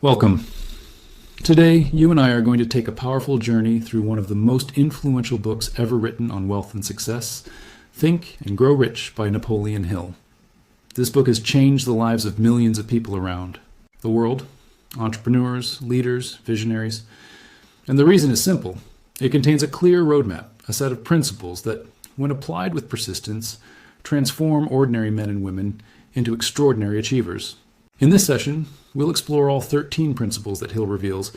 Welcome. Today, you and I are going to take a powerful journey through one of the most influential books ever written on wealth and success, Think and Grow Rich by Napoleon Hill. This book has changed the lives of millions of people around the world, entrepreneurs, leaders, visionaries. And the reason is simple. It contains a clear roadmap, a set of principles that, when applied with persistence, transform ordinary men and women into extraordinary achievers. In this session, we'll explore all 13 principles that Hill reveals,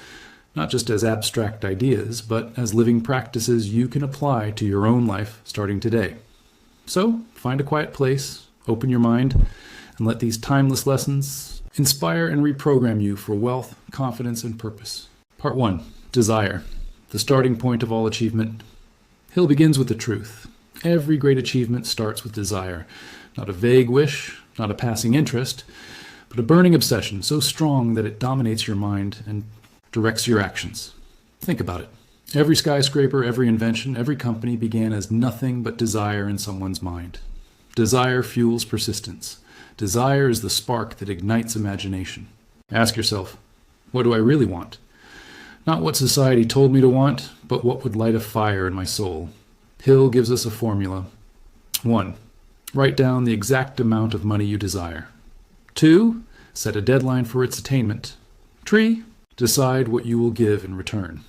not just as abstract ideas, but as living practices you can apply to your own life starting today. So, find a quiet place, open your mind, and let these timeless lessons inspire and reprogram you for wealth, confidence, and purpose. Part 1. Desire, the starting point of all achievement. Hill begins with the truth. Every great achievement starts with desire, not a vague wish, not a passing interest, but a burning obsession so strong that it dominates your mind and directs your actions. Think about it. Every skyscraper, every invention, every company began as nothing but desire in someone's mind. Desire fuels persistence. Desire is the spark that ignites imagination. Ask yourself, what do I really want? Not what society told me to want, but what would light a fire in my soul. Hill gives us a formula. 1. Write down the exact amount of money you desire. 2. Set a deadline for its attainment. 3. Decide what you will give in return.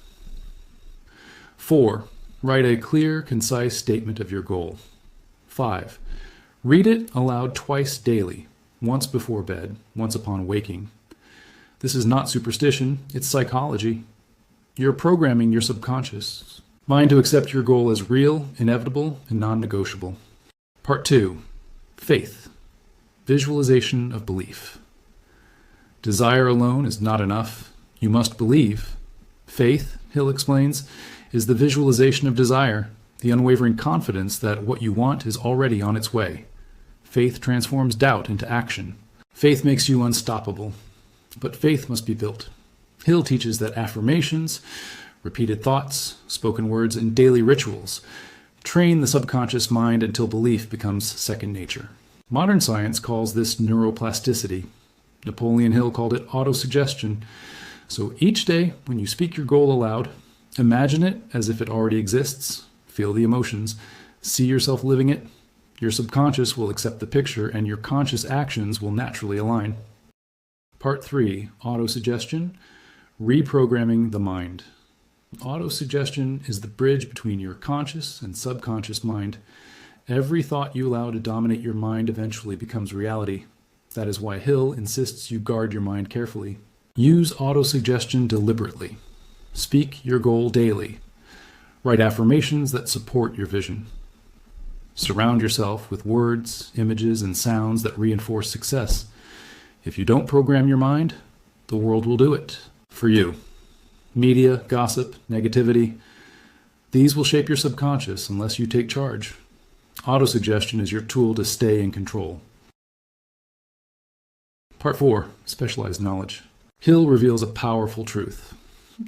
4. Write a clear, concise statement of your goal. 5. Read it aloud twice daily, once before bed, once upon waking. This is not superstition, it's psychology. You're programming your subconscious mind to accept your goal as real, inevitable, and non-negotiable. Part 2. Faith. Visualization of belief. Desire alone is not enough. You must believe. Faith, Hill explains, is the visualization of desire, the unwavering confidence that what you want is already on its way. Faith transforms doubt into action. Faith makes you unstoppable. But faith must be built. Hill teaches that affirmations, repeated thoughts, spoken words, and daily rituals train the subconscious mind until belief becomes second nature. Modern science calls this neuroplasticity. Napoleon Hill called it autosuggestion. So each day, when you speak your goal aloud, imagine it as if it already exists. Feel the emotions. See yourself living it. Your subconscious will accept the picture, and your conscious actions will naturally align. Part 3. Autosuggestion. Reprogramming the mind. Autosuggestion is the bridge between your conscious and subconscious mind. Every thought you allow to dominate your mind eventually becomes reality. That is why Hill insists you guard your mind carefully. Use autosuggestion deliberately. Speak your goal daily. Write affirmations that support your vision. Surround yourself with words, images, and sounds that reinforce success. If you don't program your mind, the world will do it for you. Media, gossip, negativity, these will shape your subconscious unless you take charge. Autosuggestion is your tool to stay in control. Part 4. Specialized knowledge. Hill reveals a powerful truth.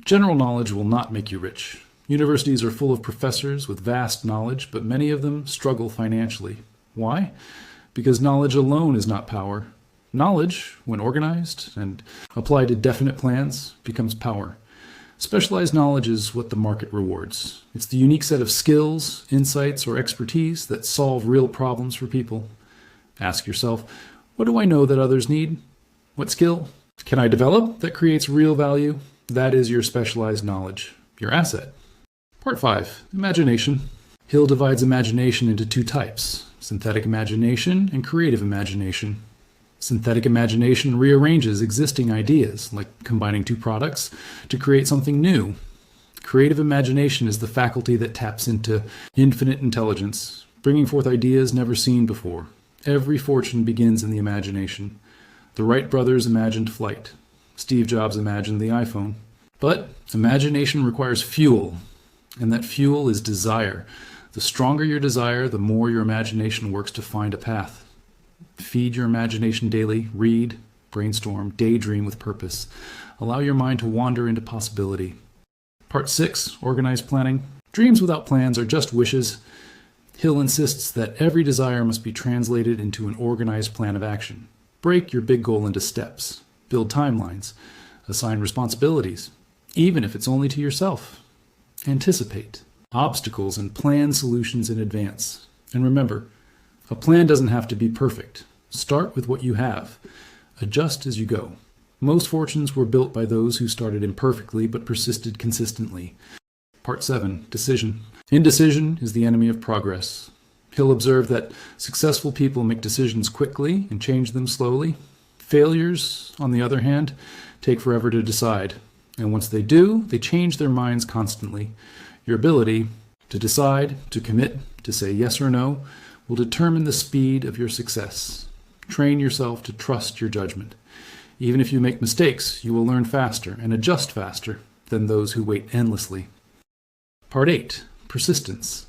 General knowledge will not make you rich. Universities are full of professors with vast knowledge, but many of them struggle financially. Why? Because knowledge alone is not power. Knowledge, when organized and applied to definite plans, becomes power. Specialized knowledge is what the market rewards. It's the unique set of skills, insights, or expertise that solve real problems for people. Ask yourself, what do I know that others need? What skill can I develop that creates real value? That is your specialized knowledge, your asset. Part 5. Imagination. Hill divides imagination into 2 types, synthetic imagination and creative imagination. Synthetic imagination rearranges existing ideas, like combining 2 products, to create something new. Creative imagination is the faculty that taps into infinite intelligence, bringing forth ideas never seen before. Every fortune begins in the imagination. The Wright brothers imagined flight. Steve Jobs imagined the iPhone. But imagination requires fuel, and that fuel is desire. The stronger your desire, the more your imagination works to find a path. Feed your imagination daily, read, brainstorm, daydream with purpose. Allow your mind to wander into possibility. Part 6. Organized planning. Dreams without plans are just wishes. Hill insists that every desire must be translated into an organized plan of action. Break your big goal into steps. Build timelines. Assign responsibilities, even if it's only to yourself. Anticipate obstacles and plan solutions in advance. And remember, a plan doesn't have to be perfect. Start with what you have. Adjust as you go. Most fortunes were built by those who started imperfectly but persisted consistently. Part 7. Decision. Indecision is the enemy of progress. Hill observed that successful people make decisions quickly and change them slowly. Failures, on the other hand, take forever to decide. And once they do, they change their minds constantly. Your ability to decide, to commit, to say yes or no, will determine the speed of your success. Train yourself to trust your judgment. Even if you make mistakes, you will learn faster and adjust faster than those who wait endlessly. Part 8. Persistence.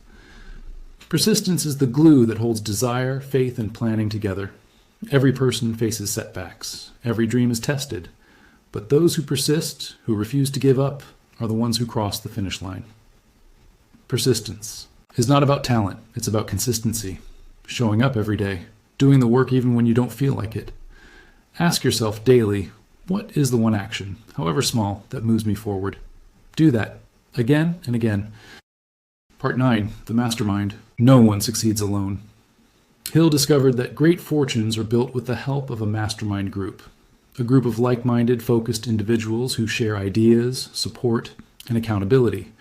Persistence is the glue that holds desire, faith, and planning together. Every person faces setbacks. Every dream is tested. But those who persist, who refuse to give up, are the ones who cross the finish line. Persistence is not about talent. It's about consistency. Showing up every day. Doing the work even when you don't feel like it. Ask yourself daily, what is the one action, however small, that moves me forward? Do that again and again. Part 9. The Mastermind. No one succeeds alone. Hill discovered that great fortunes are built with the help of a mastermind group. A group of like-minded, focused individuals who share ideas, support, and accountability.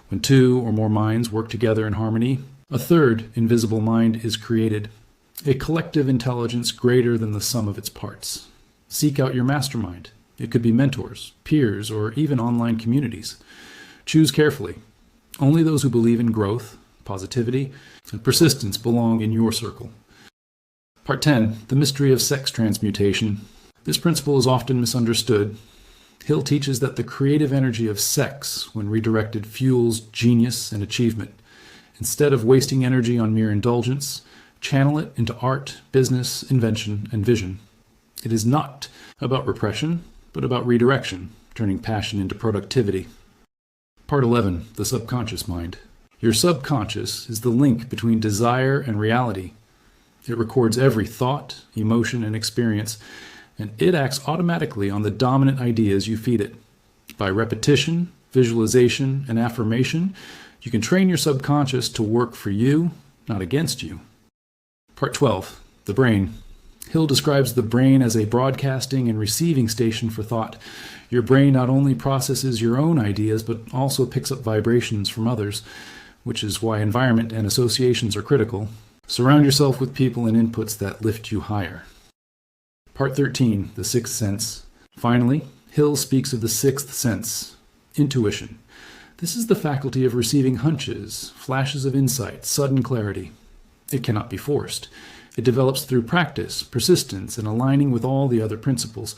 When two or more minds work together in harmony, a third invisible mind is created. A collective intelligence greater than the sum of its parts. Seek out your mastermind. It could be mentors, peers, or even online communities. Choose carefully. Only those who believe in growth, positivity, and persistence belong in your circle. Part 10. The Mystery of Sex Transmutation. This principle is often misunderstood. Hill teaches that the creative energy of sex, when redirected, fuels genius and achievement. Instead of wasting energy on mere indulgence, channel it into art, business, invention, and vision. It is not about repression, but about redirection, turning passion into productivity. Part 11. The Subconscious Mind. Your subconscious is the link between desire and reality. It records every thought, emotion, and experience, and it acts automatically on the dominant ideas you feed it. By repetition, visualization, and affirmation, you can train your subconscious to work for you, not against you. Part 12. The Brain. Hill describes the brain as a broadcasting and receiving station for thought. Your brain not only processes your own ideas, but also picks up vibrations from others, which is why environment and associations are critical. Surround yourself with people and inputs that lift you higher. Part 13. The Sixth Sense. Finally, Hill speaks of the sixth sense, intuition. This is the faculty of receiving hunches, flashes of insight, sudden clarity. It cannot be forced. It develops through practice, persistence, and aligning with all the other principles.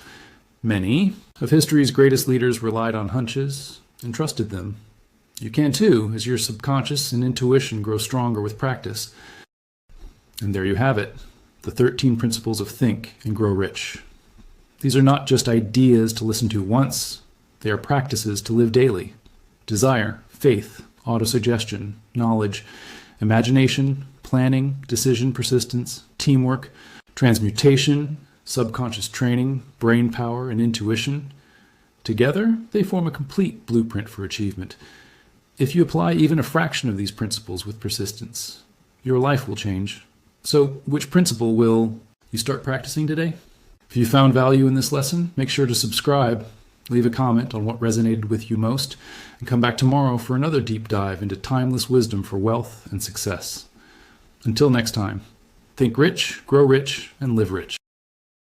Many of history's greatest leaders relied on hunches and trusted them. You can too, as your subconscious and intuition grow stronger with practice. And there you have it, the 13 principles of Think and Grow Rich. These are not just ideas to listen to once, they are practices to live daily. Desire, faith, autosuggestion, knowledge, imagination, planning, decision, persistence, teamwork, transmutation, subconscious training, brain power, and intuition. Together, they form a complete blueprint for achievement. If you apply even a fraction of these principles with persistence, your life will change. So, which principle will you start practicing today? If you found value in this lesson, make sure to subscribe, leave a comment on what resonated with you most, and come back tomorrow for another deep dive into timeless wisdom for wealth and success. Until next time, think rich, grow rich, and live rich.